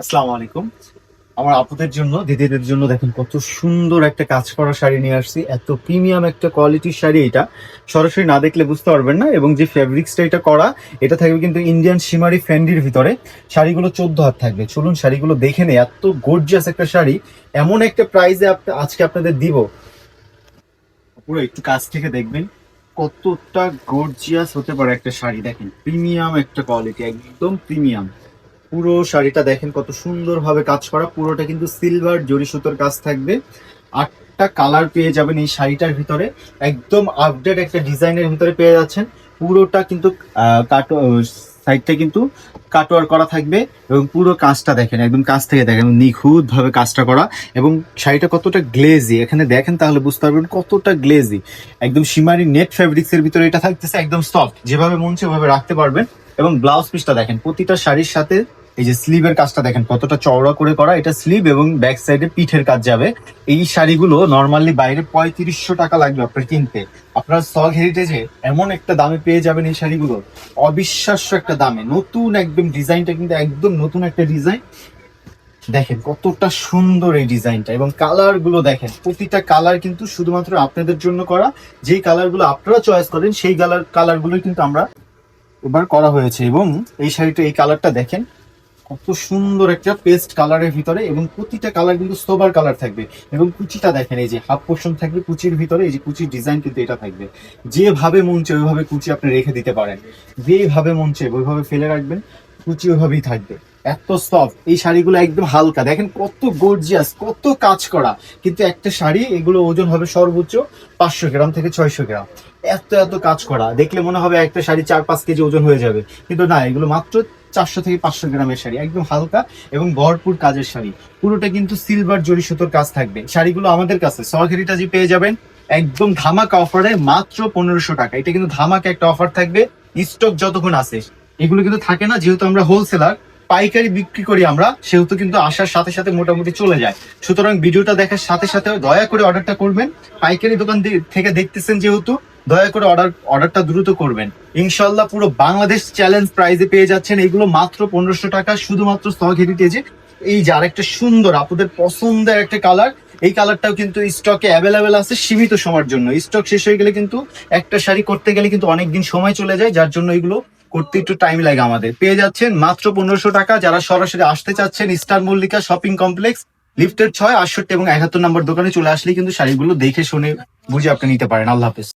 আসসালামু আলাইকুম। আমার আপুদের জন্য, দিদিদের জন্য দেখেন কত সুন্দর একটা কাজ করা শাড়ি নিয়ে আসছি। এত প্রিমিয়াম একটা কোয়ালিটির শাড়ি এটা। সরাসরি না দেখলে বুঝতে পারবেন না। এবং যে ফেব্রিক্সটা এটা করা, এটা থাকবে কিন্তু ইন্ডিয়ান শিমারি ফ্যান্ডির ভিতরে। শাড়িগুলো 14 হাত থাকবে। চলুন শাড়িগুলো দেখে নেই। এত গর্জিয়াস একটা শাড়ি, এমন একটা প্রাইসে আজকে আপনাদের দিব। পুরো একটু কাছ থেকে দেখবেন কতটা গর্জিয়াস হতে পারে একটা শাড়ি। দেখেন প্রিমিয়াম একটা কোয়ালিটি, একদম প্রিমিয়াম। পুরো শাড়িটা দেখেন কত সুন্দর ভাবে কাজ করা। পুরোটা কিন্তু সিলভার জরি সুতোর কাজ থাকবে। 8টা কালার পেয়ে যাবেন এই শাড়িটার ভিতরে। একদম আপডেট একটা ডিজাইনের ভিতরে পেয়ে যাচ্ছেন। পুরোটা কিন্তু সাইডটা কিন্তু কাটওয়ার করা থাকবে। এবং পুরো কাজটা দেখেন, একদম কাছ থেকে দেখেন নিখুঁত ভাবে কাজটা করা। এবং শাড়িটা কতটা গ্লেজি এখানে দেখেন, তাহলে বুঝতে পারবেন কতটা গ্লেজি। একদম শিমারি নেট ফেব্রিক্স এর ভিতরে এটা থাকতেছে, একদম সফট, যেভাবে মন সেভাবে রাখতে পারবেন। এবং ব্লাউজ পিসটা দেখেন, প্রতিটা শাড়ির সাথে এই যে স্লিভের কাজটা দেখেন কতটা চওড়া করে করা। এটা স্লিভ এবং ব্যাক সাইডে পিঠের কাজ যাবে। এই শাড়িগুলো নর্মালি বাইরে 3500 টাকা লাগবে আপনার কিনতে। আপনার সগ হেরিটেজে এমন একটা দামে পেয়ে যাবেন এই শাড়িগুলো, অবিশ্বাস্য একটা দামে। নতুন একদম ডিজাইনটা কিন্তু একদম নতুন একটা ডিজাইন। দেখেন কতটা সুন্দর এই ডিজাইনটা। এবং কালার গুলো দেখেন, প্রতিটা কালার কিন্তু শুধুমাত্র আপনাদের জন্য করা। যেই কালার গুলো আপনারা চয়েস করেন সেই কালার গুলোই কিন্তু আমরা এবার করা হয়েছে। এবং এই শাড়িটা, এই কালারটা দেখেন কত সুন্দর একটা পেস্ট কালারের ভিতরে। এবং প্রতিটা কালার কিন্তু সোবার কালার থাকবে। এবং কুচিটা দেখেন, এই যে হাফ পোর্শন থাকবে কুচির ভিতরে। এই যে কুচির ডিজাইন কিন্তু এটা থাকবে। যেভাবে মন চায় ওইভাবে কুচি আপনি রেখে দিতে পারেন। যেভাবে মন চায় ওইভাবে ফেলে রাখবেন, কুচি ওইভাবেই থাকবে। এত সফট এই শাড়িগুলো, একদম হালকা। দেখেন কত গর্জিয়াস, কত কাজ করা। কিন্তু একটা শাড়ি এগুলো ওজন হবে সর্বোচ্চ 500 গ্রাম থেকে 600 গ্রাম। এত এত কাজ করা দেখলে মনে হবে একটা শাড়ি 4-5 কেজি ওজন হয়ে যাবে, কিন্তু না, এগুলো মাত্র 400 থেকে 500 গ্রামের শাড়ি। একদম হালকা এবং ভরপুর কাজের শাড়ি। পুরোটা কিন্তু সিলভার জরি সুতোর কাজ থাকবে। শাড়িগুলো আমাদের কাছে সহকারীটাজি পেয়ে যাবেন একদম ধামাকা অফারে মাত্র 1500 টাকা। এটা কিন্তু ধামাকা একটা অফার থাকবে, স্টক যতক্ষণ আছে। এগুলো কিন্তু থাকে না, যেহেতু আমরা হোলসেলার, পাইকারি বিক্রি করি আমরা, সেহেতু কিন্তু আসার সাথে সাথে মোটামুটি চলে যায়। সুতরাং ভিডিওটা দেখার সাথে সাথে দয়া করে অর্ডারটা করবেন। পাইকারি দোকান থেকে দেখতেছেন যেহেতু, দয়া করে অর্ডারটা দ্রুত করবেন। ইনশাল্লাহ পুরো বাংলাদেশ চ্যালেঞ্জ প্রাইজে পেয়ে যাচ্ছেন এগুলো মাত্র 1500 টাকা, শুধুমাত্র স্টক হেরিটেজে। এই যে আরেকটা সুন্দর আপনাদের পছন্দের একটা কালার, এই কালারটাও কিন্তু স্টকে অ্যাভেলেবেল আছে সীমিত সময়ের জন্য। স্টক শেষ হয়ে গেলে কিন্তু একটা শাড়ি করতে গেলে কিন্তু অনেকদিন সময় চলে যায়, যার জন্য এগুলো করতে একটু টাইম লাগে আমাদের। পেয়ে যাচ্ছেন মাত্র 1500 টাকা। যারা সরাসরি আসতে চাচ্ছেন, স্টার মল্লিকা শপিং কমপ্লেক্স লিফটের 6, 68 এবং 71 নম্বর দোকানে চলে আসলে কিন্তু শাড়িগুলো দেখে শুনে বুঝে আপনি নিতে পারেন। আল্লাহ হাফেজ।